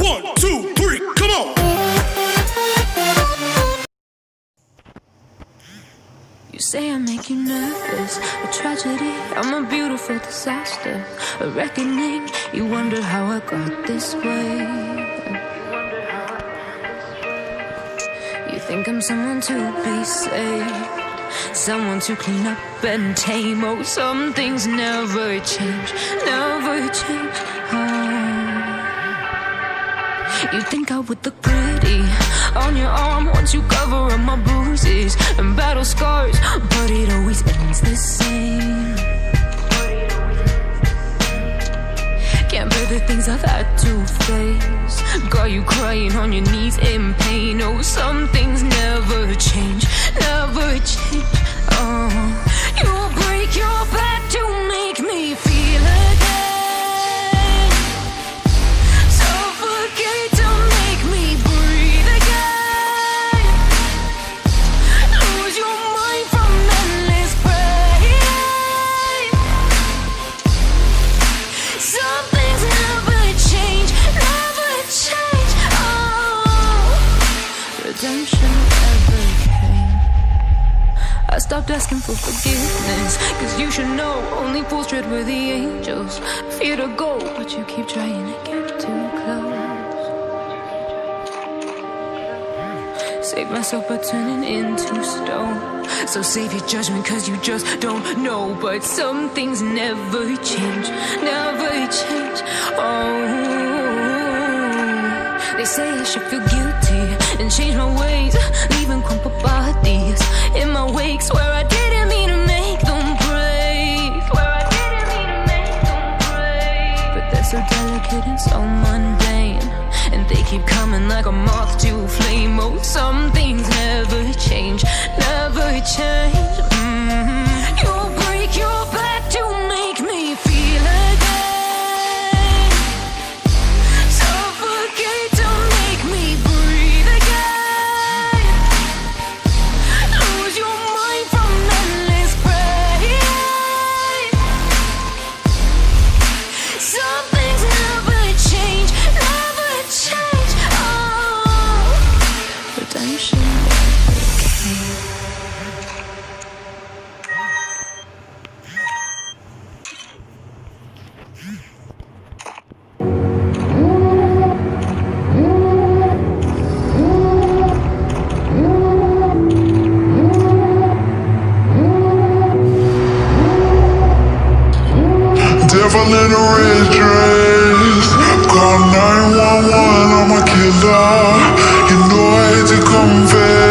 1, 2, 3, come on! You say I make you nervous, a tragedy, I'm a beautiful disaster, a reckoning, you wonder how I got this way. You think I'm someone to be saved, someone to clean up and tame. Oh, some things never change, never change. You think I would look pretty on your arm once you cover up my bruises and battle scars, but it always ends the same. Can't bear the things I've had to face, got you crying on your knees in pain. Oh, some things never change, never change. Oh, you'll break your back to make me feel again, suffocate to make me breathe again, lose your mind from endless pain. Some things never change, never change. Oh, redemption never came. I stopped asking for forgiveness, cause you should know only fools tread where the angels fear to go, but you keep trying to get too close. Save myself by turning into stone, so save your judgment cause you just don't know. But some things never change, never change. Oh, they say I should feel guilty and change my ways, leaving crumpled bodies in my wake. Swear I didn't mean to make them break, swear I didn't mean to make them break. But they're so delicate and so mundane, and they keep coming like a moth to flame. Oh, some things never change, never change. You'll break your back to make me feel again, suffocate to make me breathe again, lose your mind from endless pain. Some things never change, never change. Oh, redemption never came. Devil in a red dress, call 911, I'm a killer. You know I hate to confess.